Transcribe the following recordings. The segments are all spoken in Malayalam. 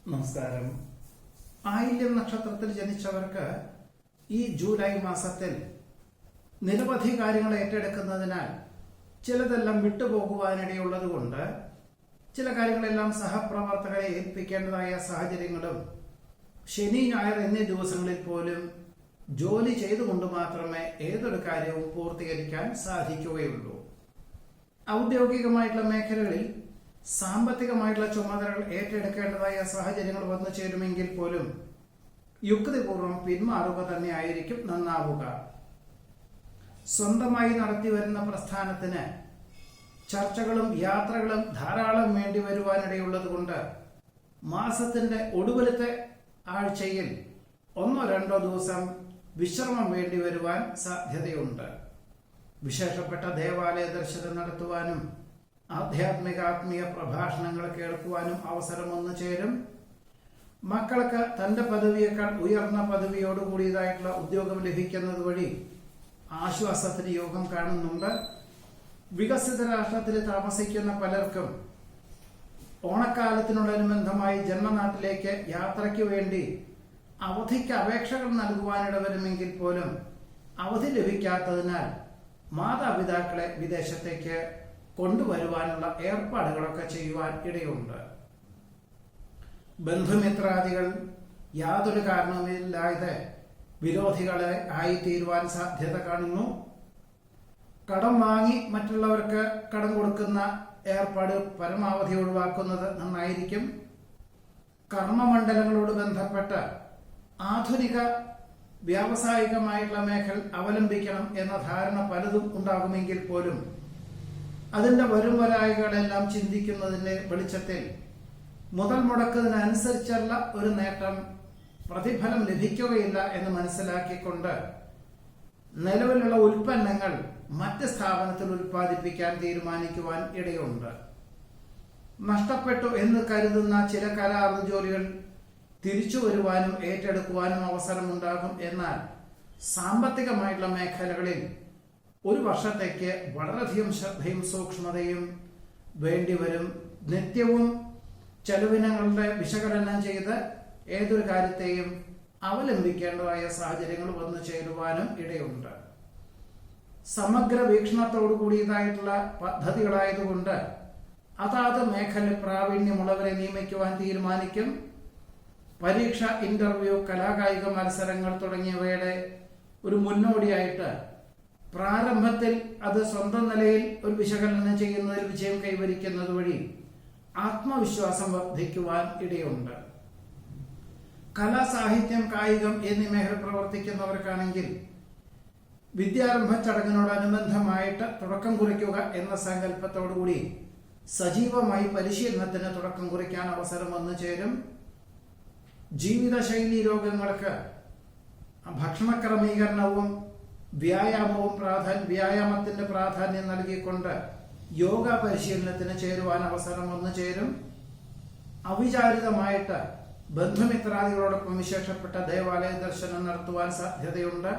നമസ്കാരം. ആയില്യം നക്ഷത്രത്തിൽ ജനിച്ചവർക്ക് ഈ ജൂലൈ മാസത്തിൽ നിരവധി കാര്യങ്ങൾ ഏറ്റെടുക്കുന്നതിനാൽ ചിലതെല്ലാം വിട്ടുപോകുവാനിടയുള്ളതുകൊണ്ട് ചില കാര്യങ്ങളെല്ലാം സഹപ്രവർത്തകരെ ഏൽപ്പിക്കേണ്ടതായ സാഹചര്യങ്ങളും ശനി ഞായർ എന്നീ ദിവസങ്ങളിൽ പോലും ജോലി ചെയ്തുകൊണ്ട് മാത്രമേ ഏതൊരു കാര്യവും പൂർത്തീകരിക്കാൻ സാധിക്കുകയുള്ളൂ. ഔദ്യോഗികമായിട്ടുള്ള മേഖലകളിൽ സാമ്പത്തികമായിട്ടുള്ള ചുമതലകൾ ഏറ്റെടുക്കേണ്ടതായ സാഹചര്യങ്ങൾ വന്നു ചേരുമെങ്കിൽ പോലും യുക്തിപൂർവ്വം പിന്മാറുക തന്നെയായിരിക്കും നന്നാവുക. സ്വന്തമായി നടത്തി വരുന്ന പ്രസ്ഥാനത്തിന് ചർച്ചകളും യാത്രകളും ധാരാളം വേണ്ടി വരുവാനിടയുള്ളതുകൊണ്ട് മാസത്തിന്റെ ഒടുവിലത്തെ ആഴ്ചയിൽ 1-2 ദിവസം വിശ്രമം വേണ്ടി വരുവാൻ സാധ്യതയുണ്ട്. വിശേഷപ്പെട്ട ദേവാലയ ദർശനം നടത്തുവാനും ആധ്യാത്മിക പ്രഭാഷണങ്ങൾ കേൾക്കുവാനും അവസരം വന്നു ചേരും. മക്കൾക്ക് തന്റെ പദവിയേക്കാൾ ഉയർന്ന പദവിയോടുകൂടിയതായിട്ടുള്ള ഉദ്യോഗം ലഭിക്കുന്നത് വഴി ആശ്വാസത്തിന് യോഗം കാണുന്നുണ്ട്. വികസിത രാഷ്ട്രത്തിൽ താമസിക്കുന്ന പലർക്കും ഓണക്കാലത്തിനോടനുബന്ധമായി ജന്മനാട്ടിലേക്ക് യാത്രയ്ക്ക് വേണ്ടി അവധിക്ക് അപേക്ഷകൾ നൽകുവാനിട വരുമെങ്കിൽ പോലും അവധി ലഭിക്കാത്തതിനാൽ മാതാപിതാക്കളെ വിദേശത്തേക്ക് കൊണ്ടുവരുവാനുള്ള ഏർപ്പാടുകളൊക്കെ ചെയ്യുവാൻ ഇടയുണ്ട്. ബന്ധുമിത്രാദികൾ യാതൊരു കാരണവുമില്ലാതെ വിരോധികളെ ആയിത്തീരുവാൻ സാധ്യത കാണുന്നു. കടം വാങ്ങി മറ്റുള്ളവർക്ക് കടം കൊടുക്കുന്ന ഏർപ്പാട് പരമാവധി ഒഴിവാക്കുന്നത് നന്നായിരിക്കും. കർമ്മമണ്ഡലങ്ങളോട് ബന്ധപ്പെട്ട് ആധുനിക വ്യാവസായികമായിട്ടുള്ള മേഖല അവലംബിക്കണം എന്ന ധാരണ പലതും ഉണ്ടാകുമെങ്കിൽ പോലും അതിന്റെ വരുംവരായികളെല്ലാം ചിന്തിക്കുന്നതിന്റെ വെളിച്ചത്തിൽ മുതൽ മുടക്കുന്നതിനനുസരിച്ചുള്ള ഒരു നേട്ടം പ്രതിഫലം ലഭിക്കുകയില്ല എന്ന് മനസ്സിലാക്കിക്കൊണ്ട് നിലവിലുള്ള ഉൽപ്പന്നങ്ങൾ മറ്റ് സ്ഥാപനത്തിൽ ഉൽപ്പാദിപ്പിക്കാൻ തീരുമാനിക്കുവാൻ ഇടയുണ്ട്. നഷ്ടപ്പെട്ടു എന്ന് കരുതുന്ന ചില കരാർ ജോലികൾ തിരിച്ചു വരുവാനും ഏറ്റെടുക്കുവാനും അവസരമുണ്ടാകും. എന്നാൽ സാമ്പത്തികമായിട്ടുള്ള മേഖലകളിൽ ഒരു വർഷത്തേക്ക് വളരെയധികം ശ്രദ്ധയും സൂക്ഷ്മതയും വേണ്ടിവരും. നിത്യവും ചെലവിനങ്ങളുടെ വിശകലനം ചെയ്ത് ഏതൊരു കാര്യത്തെയും അവലംബിക്കേണ്ടതായ സാഹചര്യങ്ങൾ വന്നു ചേരുവാനും ഇടയുണ്ട്. സമഗ്ര വീക്ഷണത്തോടു കൂടിയതായിട്ടുള്ള പദ്ധതികളായതുകൊണ്ട് അതാത് മേഖല പ്രാവീണ്യമുള്ളവരെ നിയമിക്കുവാൻ തീരുമാനിക്കും. പരീക്ഷ, ഇന്റർവ്യൂ, കലാകായിക മത്സരങ്ങൾ തുടങ്ങിയവയുടെ ഒരു മുന്നോടിയായിട്ട് പ്രാരംഭത്തിൽ അത് സ്വന്തം നിലയിൽ ഒരു വിശകലനം ചെയ്യുന്നതിൽ വിജയം കൈവരിക്കുന്നത് വഴി ആത്മവിശ്വാസം വർദ്ധിക്കുവാൻ ഇടയുണ്ട്. കല, സാഹിത്യം, കായികം എന്നീ മേഖല പ്രവർത്തിക്കുന്നവർക്കാണെങ്കിൽ വിദ്യാരംഭ ചടങ്ങിനോടനുബന്ധമായിട്ട് തുടക്കം കുറിക്കുക എന്ന സങ്കല്പത്തോടുകൂടി സജീവമായി പരിശീലനത്തിന് തുടക്കം കുറിക്കാൻ അവസരം വന്നു ചേരും. ജീവിതശൈലി രോഗങ്ങൾക്ക് ഭക്ഷണ ക്രമീകരണവും വ്യായാമത്തിന്റെ പ്രാധാന്യം നൽകിക്കൊണ്ട് യോഗ പരിശീലനത്തിന് ചേരുവാൻ അവസരം വന്നു ചേരും. അവിചാരിതമായിട്ട് ബന്ധുമിത്രാദികളോടൊപ്പം വിശേഷപ്പെട്ട ദേവാലയ ദർശനം നടത്തുവാൻ സാധ്യതയുണ്ട്.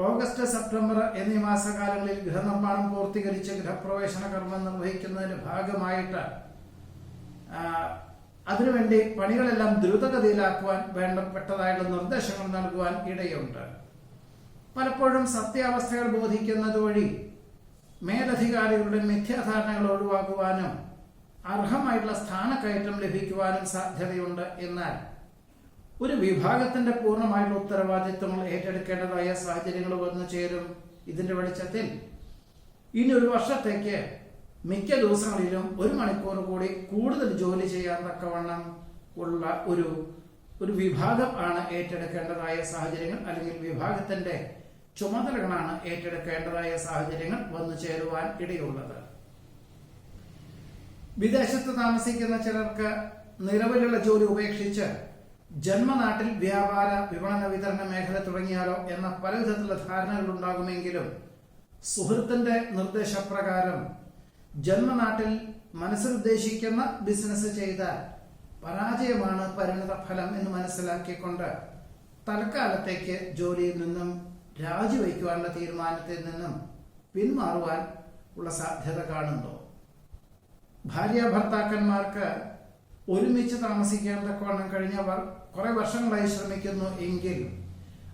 ഓഗസ്റ്റ്, സെപ്റ്റംബർ എന്നീ മാസകാലങ്ങളിൽ ഗൃഹനിർമ്മാണം പൂർത്തീകരിച്ച് ഗൃഹപ്രവേശന കർമ്മം നിർവഹിക്കുന്നതിന് ഭാഗമായിട്ട് അതിനുവേണ്ടി പണികളെല്ലാം ദ്രുതഗതിയിലാക്കുവാൻ വേണ്ടപ്പെട്ടതായിട്ടുള്ള നിർദ്ദേശങ്ങൾ നൽകുവാൻ ഇടയുണ്ട്. പലപ്പോഴും സത്യാവസ്ഥകൾ ബോധിക്കുന്നത് വഴി മേലധികാരികളുടെ മിഥ്യാധാരണകൾ ഒഴിവാക്കുവാനും അർഹമായിട്ടുള്ള സ്ഥാനക്കയറ്റം ലഭിക്കുവാനും സാധ്യതയുണ്ട്. എന്നാൽ ഒരു വിഭാഗത്തിന്റെ പൂർണ്ണമായിട്ടുള്ള ഉത്തരവാദിത്വങ്ങൾ ഏറ്റെടുക്കേണ്ടതായ സാഹചര്യങ്ങൾ വന്നു ചേരും. ഇതിന്റെ വെളിച്ചത്തിൽ ഇനി ഒരു വർഷത്തേക്ക് മിക്ക ദിവസങ്ങളിലും 1 മണിക്കൂർ കൂടി കൂടുതൽ ജോലി ചെയ്യാൻ തക്കവണ്ണം ഉള്ള ഒരു വിഭാഗം ആണ് ഏറ്റെടുക്കേണ്ടതായ സാഹചര്യങ്ങൾ, അല്ലെങ്കിൽ വിഭാഗത്തിന്റെ ചുമതലകളാണ് ഏറ്റെടുക്കേണ്ടതായ സാഹചര്യങ്ങൾ വന്നു ചേരുവാൻ ഇടയുള്ളത്. വിദേശത്ത് താമസിക്കുന്ന ചിലർക്ക് നിലവിലുള്ള ജോലി ഉപേക്ഷിച്ച് ജന്മനാട്ടിൽ വ്യാപാര, വിപണന, വിതരണ മേഖല തുടങ്ങിയാലോ എന്ന പലവിധത്തിലുള്ള ധാരണകൾ ഉണ്ടാകുമെങ്കിലും സുഹൃത്തിന്റെ നിർദ്ദേശപ്രകാരം ജന്മനാട്ടിൽ മനസ്സിലുദ്ദേശിക്കുന്ന ബിസിനസ് ചെയ്താൽ പരാജയമാണ് പരിണിത ഫലം എന്ന് മനസ്സിലാക്കിക്കൊണ്ട് തൽക്കാലത്തേക്ക് ജോലിയിൽ നിന്നും രാജിവെക്കുവാനുള്ള തീരുമാനത്തിൽ നിന്നും പിന്മാറുവാൻ ഉള്ള സാധ്യത കാണുന്നു. ഭാര്യ ഭർത്താക്കന്മാർക്ക് ഒരുമിച്ച് താമസിക്കാൻ തക്കവണ്ണം കഴിഞ്ഞവർ കുറെ വർഷങ്ങളായി ശ്രമിക്കുന്നു എങ്കിൽ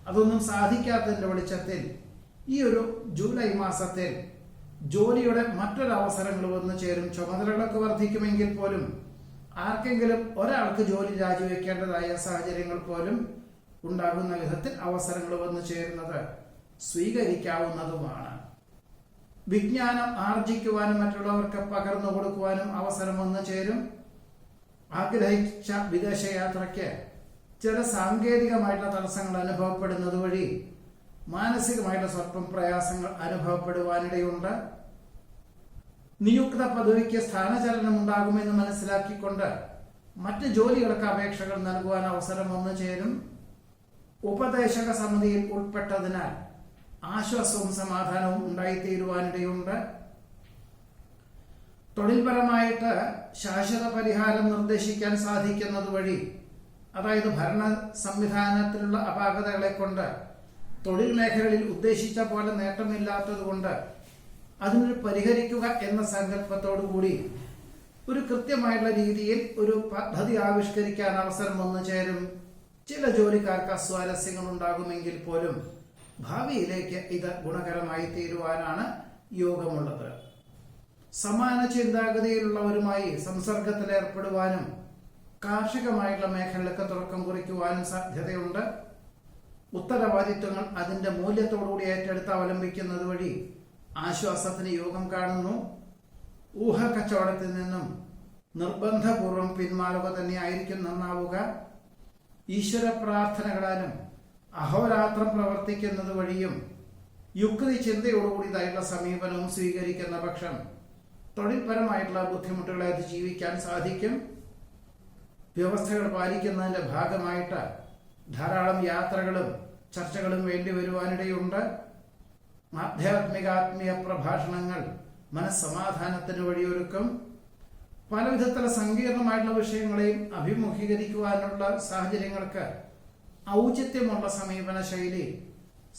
അതൊന്നും സാധിക്കാത്തതിന്റെ വെളിച്ചത്തിൽ ഈ ഒരു ജൂലൈ മാസത്തിൽ ജോലിയുടെ മറ്റൊരു അവസരങ്ങൾ വന്നു ചേരും. ചുമതലകളൊക്കെ വർദ്ധിക്കുമെങ്കിൽ പോലും ആർക്കെങ്കിലും ഒരാൾക്ക് ജോലി രാജിവെക്കേണ്ടതായ സാഹചര്യങ്ങൾ പോലും ഉണ്ടാകുന്ന വിധത്തിൽ അവസരങ്ങൾ വന്നു ചേരുന്നത് സ്വീകരിക്കാവുന്നതുമാണ്. വിജ്ഞാനം ആർജിക്കുവാനും മറ്റുള്ളവർക്ക് പകർന്നു കൊടുക്കുവാനും അവസരം വന്നു ചേരും. ആഗ്രഹിച്ച വിദേശയാത്രയ്ക്ക് ചില സാങ്കേതികമായിട്ടുള്ള തടസ്സങ്ങൾ അനുഭവപ്പെടുന്നത് വഴി മാനസികമായിട്ടുള്ള സ്വല്പം പ്രയാസങ്ങൾ അനുഭവപ്പെടുവാനിടയുണ്ട്. നിയുക്ത പദവിക്ക് സ്ഥാനചലനം ഉണ്ടാകുമെന്ന് മനസ്സിലാക്കിക്കൊണ്ട് മറ്റ് ജോലികൾക്ക് അപേക്ഷകൾ നൽകുവാൻ അവസരം വന്നു ചേരും. ഉപദേശക സമിതിയിൽ ഉൾപ്പെട്ടതിനാൽ ആശ്വാസവും സമാധാനവും ഉണ്ടായിത്തീരുവാനിടയുണ്ട്. തൊഴിൽപരമായിട്ട് ശാശ്വത പരിഹാരം നിർദ്ദേശിക്കാൻ സാധിക്കുന്നത് വഴി, അതായത് ഭരണ സംവിധാനത്തിലുള്ള അപാകതകളെ കൊണ്ട് തൊഴിൽ മേഖലകളിൽ ഉദ്ദേശിച്ച പോലെ നേട്ടമില്ലാത്തത് കൊണ്ട് അതിനൊരു പരിഹരിക്കുക എന്ന സങ്കല്പത്തോടു കൂടി ഒരു കൃത്യമായിട്ടുള്ള രീതിയിൽ ഒരു പദ്ധതി ആവിഷ്കരിക്കാൻ അവസരം വന്നു ചേരും. ചില ജോലിക്കാർക്ക് അസ്വാരസ്യങ്ങൾ ഉണ്ടാകുമെങ്കിൽ പോലും ഭാവിയിലേക്ക് ഇത് ഗുണകരമായി തീരുവാനാണ് യോഗമുള്ളത്. സമാന ചിന്താഗതിയിലുള്ളവരുമായി സംസർഗത്തിൽ ഏർപ്പെടുവാനും കാർഷികമായിട്ടുള്ള മേഖലകൾക്ക് തുടക്കം കുറിക്കുവാനും സാധ്യതയുണ്ട്. ഉത്തരവാദിത്വങ്ങൾ അതിന്റെ മൂല്യത്തോടുകൂടി ഏറ്റെടുത്ത് അവലംബിക്കുന്നത് വഴി ആശ്വാസത്തിന് യോഗം കാണുന്നു. ഊഹക്കച്ചവടത്തിൽ നിന്നും നിർബന്ധപൂർവം പിന്മാറുക തന്നെയായിരിക്കും നന്നാവുക. ഈശ്വര പ്രാർത്ഥനകളാലും അഹോരാത്രം പ്രവർത്തിക്കുന്നത് വഴിയും യുക്തി ചിന്തയോടുകൂടിയതായിട്ടുള്ള സമീപനവും സ്വീകരിക്കുന്ന പക്ഷം തൊഴിൽപരമായിട്ടുള്ള ബുദ്ധിമുട്ടുകളെ അതിജീവിക്കാൻ സാധിക്കും. വ്യവസ്ഥകൾ പാലിക്കുന്നതിന്റെ ഭാഗമായിട്ട് ധാരാളം യാത്രകളും ചർച്ചകളും വേണ്ടി വരുവാനിടയുണ്ട്. ആധ്യാത്മിക പ്രഭാഷണങ്ങൾ മനസ്സമാധാനത്തിന് വഴിയൊരുക്കും. പലവിധത്തിലുള്ള സങ്കീർണമായിട്ടുള്ള വിഷയങ്ങളെയും അഭിമുഖീകരിക്കുവാനുള്ള സാഹചര്യങ്ങൾക്ക് ഔചിത്യമുള്ള സമീപന ശൈലി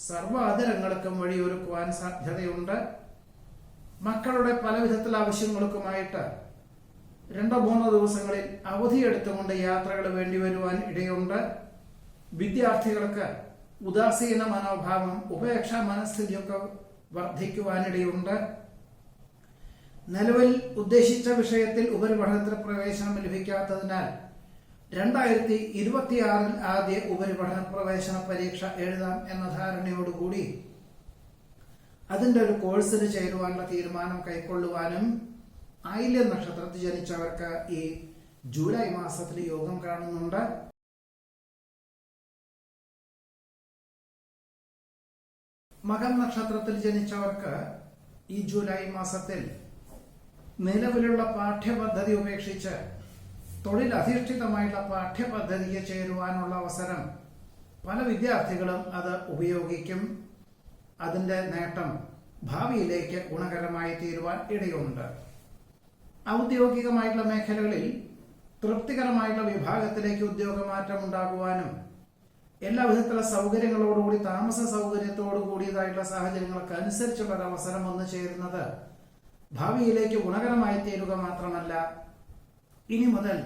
സർവാതിരങ്ങൾക്കും വഴിയൊരുക്കുവാൻ സാധ്യതയുണ്ട്. മക്കളുടെ പലവിധത്തിലുള്ള ആവശ്യങ്ങൾക്കുമായിട്ട് 2-3 ദിവസങ്ങളിൽ അവധിയെടുത്തുകൊണ്ട് യാത്രകൾ വേണ്ടി വരുവാൻ ഇടയുണ്ട്. വിദ്യാർത്ഥികൾക്ക് ഉദാസീന മനോഭാവം, ഉപേക്ഷാ മനസ്ഥിതിയൊക്കെ വർദ്ധിക്കുവാനിടയുണ്ട്. നിലവിൽ ഉദ്ദേശിച്ച വിഷയത്തിൽ ഉപരിപഠനത്തിന് പ്രവേശനം ലഭിക്കാത്തതിനാൽ 2026 ആദ്യ ഉപരിപഠന പ്രവേശന പരീക്ഷ എഴുതാം എന്ന ധാരണയോടുകൂടി അതിന്റെ ഒരു കോഴ്സിന് ചേരുവാനുള്ള തീരുമാനം കൈക്കൊള്ളുവാനും ആയില്യ നക്ഷത്രത്തിൽ ജനിച്ചവർക്ക് ഈ ജൂലൈ മാസത്തിൽ യോഗം കാണുന്നുണ്ട്. മകം നക്ഷത്രത്തിൽ ജനിച്ചവർക്ക് ഈ ജൂലൈ മാസത്തിൽ നിലവിലുള്ള പാഠ്യപദ്ധതി ഉപേക്ഷിച്ച് തൊഴിലധിഷ്ഠിതമായിട്ടുള്ള പാഠ്യപദ്ധതിക്ക് ചേരുവാനുള്ള അവസരം പല വിദ്യാർത്ഥികളും അത് ഉപയോഗിക്കും. അതിന്റെ നേട്ടം ഭാവിയിലേക്ക് ഗുണകരമായി തീരുവാൻ ഇടയുണ്ട്. ഔദ്യോഗികമായിട്ടുള്ള മേഖലകളിൽ തൃപ്തികരമായിട്ടുള്ള വിഭാഗത്തിലേക്ക് ഉദ്യോഗമാറ്റം ഉണ്ടാകുവാനും എല്ലാ വിധത്തിലുള്ള സൗകര്യങ്ങളോടുകൂടി താമസ സൗകര്യത്തോടു കൂടിയതായിട്ടുള്ള സാഹചര്യങ്ങൾക്ക് അനുസരിച്ചുള്ള ഒരു അവസരം വന്നു ചേരുന്നത് ഭാവിയിലേക്ക് ഗുണകരമായി തീരുക മാത്രമല്ല, ഇനി മുതൽ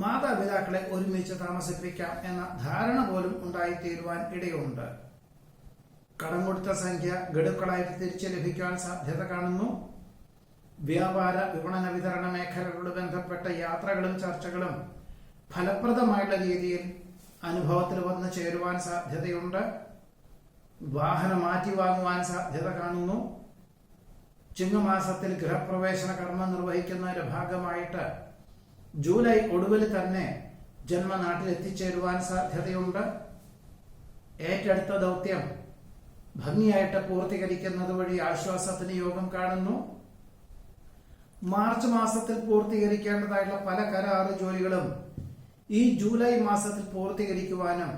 മാതാപിതാക്കളെ ഒരുമിച്ച് താമസിപ്പിക്കാം എന്ന ധാരണ പോലും ഉണ്ടായിത്തീരുവാൻ ഇടയുണ്ട്. കടം കൊടുത്ത സംഖ്യ ഗഡുക്കളായിട്ട് തിരിച്ചു ലഭിക്കുവാൻ സാധ്യത കാണുന്നു. വ്യാപാര വിപണന വിതരണ മേഖലകളോട് ബന്ധപ്പെട്ട യാത്രകളും ചർച്ചകളും ഫലപ്രദമായുള്ള രീതിയിൽ അനുഭവത്തിൽ വന്ന് ചേരുവാൻ സാധ്യതയുണ്ട്. വാഹനം മാറ്റി വാങ്ങുവാൻ സാധ്യത കാണുന്നു. ചിങ്ങമാസത്തിൽ ഗൃഹപ്രവേശന കർമ്മം നിർവഹിക്കുന്നതിന്റെ ഭാഗമായിട്ട് ജൂലൈ ഒടുവിൽ തന്നെ ജന്മനാട്ടിൽ എത്തിച്ചേരുവാൻ സാധ്യതയുണ്ട്. ഏറ്റെടുത്ത ദൗത്യം ഭംഗിയായിട്ട് പൂർത്തീകരിക്കുന്നത് വഴി ആശ്വാസത്തിന് യോഗം കാണുന്നു. മാർച്ച് മാസത്തിൽ പൂർത്തീകരിക്കേണ്ടതായിട്ടുള്ള പല കരാറ് ജോലികളും ഈ ജൂലൈ മാസത്തിൽ പൂർത്തീകരിക്കുവാനും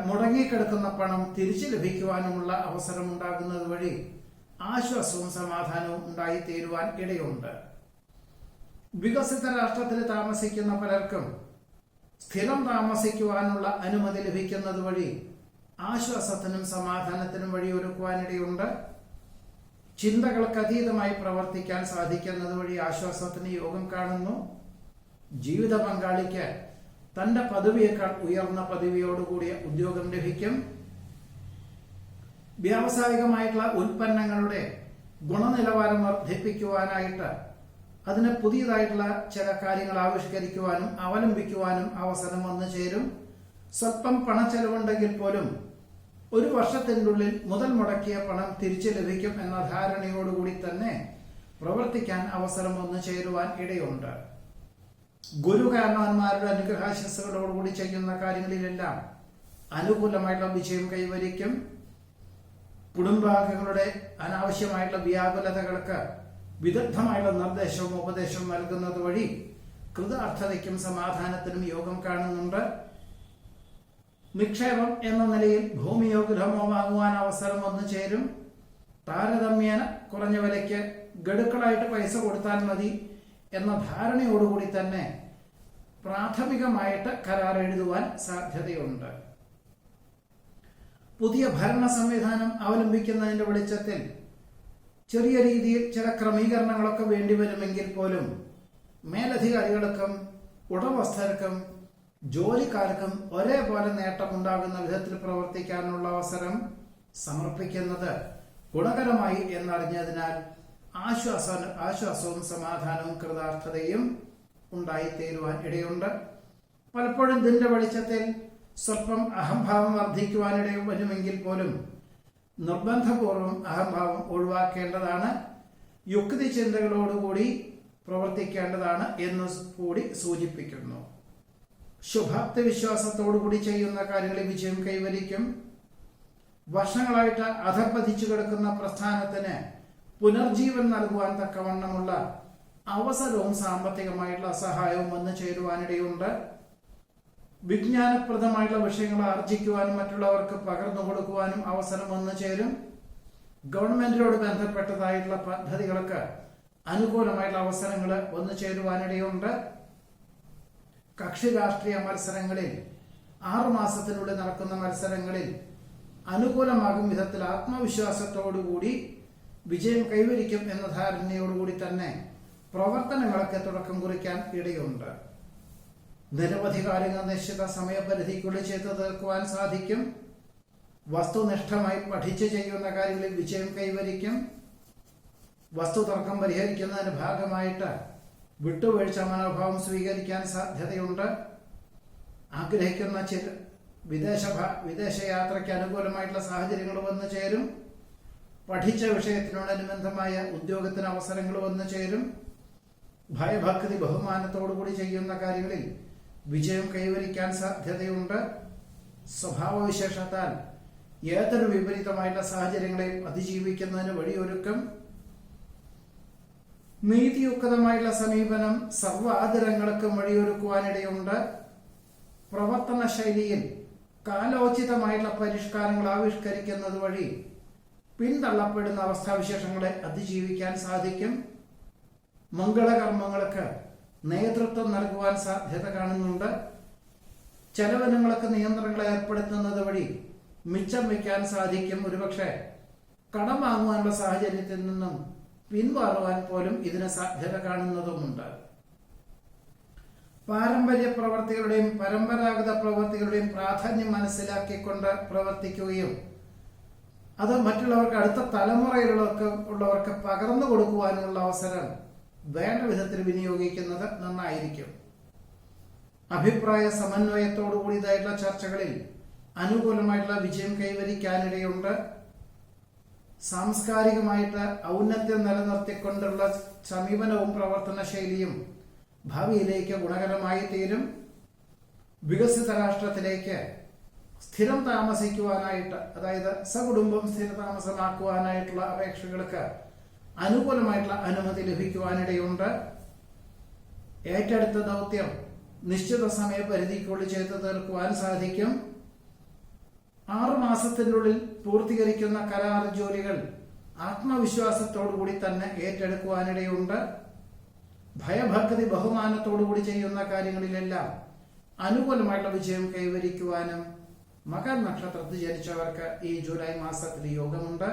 മുടങ്ങിക്കിടക്കുന്ന പണം തിരിച്ചു ലഭിക്കുവാനുമുള്ള അവസരം ഉണ്ടാകുന്നത് വഴി ആശ്വാസവും സമാധാനവും ഉണ്ടായിത്തീരുവാൻ ഇടയുണ്ട്. വികസിത രാഷ്ട്രത്തിൽ താമസിക്കുന്ന പലർക്കും സ്ഥിരം താമസിക്കുവാനുള്ള അനുമതി ലഭിക്കുന്നത് വഴി ആശ്വാസത്തിനും സമാധാനത്തിനും വഴിയൊരുക്കുവാനിടയുണ്ട്. ചിന്തകൾക്ക് അതീതമായി പ്രവർത്തിക്കാൻ സാധിക്കുന്നത് വഴി ആശ്വാസത്തിന് യോഗം കാണുന്നു. ജീവിത പങ്കാളിക്ക് തന്റെ പദവിയേക്കാൾ ഉയർന്ന പദവിയോടുകൂടിയ ഉദ്യോഗം ലഭിക്കും. വ്യാവസായികമായിട്ടുള്ള ഉൽപ്പന്നങ്ങളുടെ ഗുണനിലവാരം വർദ്ധിപ്പിക്കുവാനായിട്ട് അതിന് പുതിയതായിട്ടുള്ള ചില കാര്യങ്ങൾ ആവിഷ്കരിക്കുവാനും അവലംബിക്കുവാനും അവസരം വന്നു ചേരും. സ്വല്പം പണച്ചെലവുണ്ടെങ്കിൽ പോലും ഒരു വർഷത്തിനുള്ളിൽ മുതൽ മുടക്കിയ പണം തിരിച്ചു ലഭിക്കും എന്ന ധാരണയോടുകൂടി തന്നെ പ്രവർത്തിക്കാൻ അവസരം വന്നു ചേരുവാൻ ഇടയുണ്ട്. ഗുരുകാരണവന്മാരുടെ അനുഗ്രഹാശസ്സുകളോടുകൂടി ചെയ്യുന്ന കാര്യങ്ങളിലെല്ലാം അനുകൂലമായിട്ടുള്ള വിജയം കൈവരിക്കും. കുടുംബാംഗങ്ങളുടെ അനാവശ്യമായിട്ടുള്ള വ്യാകുലതകൾക്ക് വിദഗ്ധമായുള്ള നിർദ്ദേശവും ഉപദേശവും നൽകുന്നത് വഴി കൃതാർത്ഥതയ്ക്കും സമാധാനത്തിനും യോഗം കാണുന്നുണ്ട്. നിക്ഷേപം എന്ന നിലയിൽ ഭൂമിയോ ഗൃഹമോ വാങ്ങുവാൻ അവസരം വന്നു ചേരും. താരതമ്യേന കുറഞ്ഞ വിലയ്ക്ക് ഗഡുക്കളായിട്ട് പൈസ കൊടുത്താൽ മതി എന്ന ധാരണയോടുകൂടി തന്നെ പ്രാഥമികമായിട്ട് കരാർ എഴുതുവാൻ സാധ്യതയുണ്ട്. പുതിയ ഭരണ സംവിധാനം അവലംബിക്കുന്നതിന്റെ വെളിച്ചത്തിൽ ചെറിയ രീതിയിൽ ചില ക്രമീകരണങ്ങളൊക്കെ വേണ്ടിവരുമെങ്കിൽ പോലും മേലധികാരികൾക്കും ഉടമസ്ഥർക്കും ജോലിക്കാർക്കും ഒരേപോലെ നേട്ടമുണ്ടാകുന്ന വിധത്തിൽ പ്രവർത്തിക്കാനുള്ള അവസരം സമർപ്പിക്കുന്നത് ഗുണകരമായി എന്നറിഞ്ഞതിനാൽ ആശ്വാസവും സമാധാനവും കൃതാർത്ഥതയും ഉണ്ടായിത്തീരുവാൻ ഇടയുണ്ട്. പലപ്പോഴും ഇതിന്റെ വെളിച്ചത്തിൽ സ്വല്പം അഹംഭാവം വർദ്ധിക്കുവാനിടയും വരുമെങ്കിൽ പോലും നിർബന്ധപൂർവം അഹംഭാവം ഒഴിവാക്കേണ്ടതാണ്. യുക്തി ചിന്തകളോടുകൂടി പ്രവർത്തിക്കേണ്ടതാണ് എന്ന് കൂടി സൂചിപ്പിക്കുന്നു. ശുഭാപ്തി വിശ്വാസത്തോടുകൂടി ചെയ്യുന്ന കാര്യങ്ങളിൽ വിജയം കൈവരിക്കും. വർഷങ്ങളായിട്ട് അധപ്പതിച്ചു കിടക്കുന്ന പ്രസ്ഥാനത്തിന് പുനർജീവൻ നൽകുവാൻ തക്കവണ്ണമുള്ള അവസരവും സാമ്പത്തികമായിട്ടുള്ള സഹായവും വന്നു ചേരുവാനിടയുണ്ട്. വിജ്ഞാനപ്രദമായിട്ടുള്ള വിഷയങ്ങൾ ആർജിക്കുവാനും മറ്റുള്ളവർക്ക് പകർന്നു കൊടുക്കുവാനും അവസരം വന്നു ചേരും. ഗവൺമെന്റിനോട് ബന്ധപ്പെട്ടതായിട്ടുള്ള പദ്ധതികൾക്ക് അനുകൂലമായിട്ടുള്ള അവസരങ്ങൾ വന്നു ചേരുവാനിടയുണ്ട്. കക്ഷി രാഷ്ട്രീയ മത്സരങ്ങളിൽ 6 മാസത്തിനുള്ളിൽ നടക്കുന്ന മത്സരങ്ങളിൽ അനുകൂലമാകും വിധത്തിൽ ആത്മവിശ്വാസത്തോടുകൂടി വിജയം കൈവരിക്കും എന്ന ധാരണയോടുകൂടി തന്നെ പ്രവർത്തനങ്ങളൊക്കെ തുടക്കം കുറിക്കാൻ ഇടയുണ്ട്. നിരവധി കാര്യങ്ങൾ നിശ്ചിത സമയപരിധിക്കുള്ളിൽ ചെയ്തു തീർക്കുവാൻ സാധിക്കും. വസ്തുനിഷ്ഠമായി പഠിച്ച് ചെയ്യുന്ന കാര്യങ്ങളിൽ വിജയം കൈവരിക്കും. വസ്തുതർക്കം പരിഹരിക്കുന്നതിന് ഭാഗമായിട്ട് വിട്ടുവീഴ്ച മനോഭാവം സ്വീകരിക്കാൻ സാധ്യതയുണ്ട്. ആഗ്രഹിക്കുന്ന ചില വിദേശയാത്രയ്ക്ക് അനുകൂലമായിട്ടുള്ള സാഹചര്യങ്ങൾ വന്നു ചേരും. പഠിച്ച വിഷയത്തിനോടനുബന്ധമായ ഉദ്യോഗത്തിന് അവസരങ്ങൾ വന്നു ചേരും. ഭയഭക്തി ബഹുമാനത്തോടുകൂടി ചെയ്യുന്ന കാര്യങ്ങളിൽ വിജയം കൈവരിക്കാൻ സാധ്യതയുണ്ട്. സ്വഭാവവിശേഷത്താൽ ഏതൊരു വിപരീതമായിട്ടുള്ള സാഹചര്യങ്ങളെയും അതിജീവിക്കുന്നതിന് വഴിയൊരുക്കും. നീതിയുക്തമായിട്ടുള്ള സമീപനം സർവാദരങ്ങൾക്കും വഴിയൊരുക്കുവാനിടയുണ്ട്. പ്രവർത്തന ശൈലിയിൽ കാലോചിതമായിട്ടുള്ള പരിഷ്കാരങ്ങൾ ആവിഷ്കരിക്കുന്നത് വഴി പിന്തള്ളപ്പെടുന്ന അവസ്ഥാവിശേഷങ്ങളെ അതിജീവിക്കാൻ സാധിക്കും. മംഗളകർമ്മങ്ങൾക്ക് നേതൃത്വം നൽകുവാൻ സാധ്യത കാണുന്നുണ്ട്. ചെലവിനങ്ങൾക്ക് നിയന്ത്രണങ്ങൾ ഏർപ്പെടുത്തുന്നത് വഴി മിച്ചം വയ്ക്കാൻ സാധിക്കും. ഒരുപക്ഷെ കടം വാങ്ങുവാനുള്ള സാഹചര്യത്തിൽ നിന്നും പിന്മാറുവാൻ പോലും ഇതിന് സാധ്യത കാണുന്നതുമുണ്ട്. പാരമ്പര്യ പ്രവർത്തികളുടെയും പരമ്പരാഗത പ്രവർത്തികളുടെയും പ്രാധാന്യം മനസ്സിലാക്കിക്കൊണ്ട് പ്രവർത്തിക്കുകയും അത് മറ്റുള്ളവർക്ക് അടുത്ത തലമുറയിലുള്ളവർക്ക് പകർന്നു കൊടുക്കുവാനുള്ള അവസരം വേണ്ട വിധത്തിൽ വിനിയോഗിക്കുന്നത് നന്നായിരിക്കും. അഭിപ്രായ സമന്വയത്തോടു കൂടിയതായിട്ടുള്ള ചർച്ചകളിൽ അനുകൂലമായിട്ടുള്ള വിജയം കൈവരിക്കാനിടയുണ്ട്. സാംസ്കാരികമായിട്ട് ഔന്നത്യം നിലനിർത്തിക്കൊണ്ടുള്ള സമീപനവും പ്രവർത്തന ശൈലിയും ഭാവിയിലേക്ക് ഗുണകരമായി തീരും. വികസിത രാഷ്ട്രത്തിലേക്ക് സ്ഥിരം താമസിക്കുവാനായിട്ട്, അതായത് സകുടുംബം സ്ഥിരതാമസമാക്കുവാനായിട്ടുള്ള അപേക്ഷകൾക്ക് അനുകൂലമായിട്ടുള്ള അനുമതി ലഭിക്കുവാനിടയുണ്ട്. ഏറ്റെടുത്ത ദൗത്യം നിശ്ചിത സമയപരിധിക്കുള്ളിൽ ചെയ്തു തീർക്കുവാൻ സാധിക്കും. 6 മാസത്തിനുള്ളിൽ പൂർത്തീകരിക്കുന്ന കരാർ ജോലികൾ ആത്മവിശ്വാസത്തോടുകൂടി തന്നെ ഏറ്റെടുക്കുവാനിടയുണ്ട്. ഭയഭക്തി ബഹുമാനത്തോടുകൂടി ചെയ്യുന്ന കാര്യങ്ങളിലെല്ലാം അനുകൂലമായിട്ടുള്ള വിജയം കൈവരിക്കുവാനും മകർ നക്ഷത്രത്തിൽ ജനിച്ചവർക്ക് ഈ ജൂലൈ മാസത്തിൽ യോഗമുണ്ട്.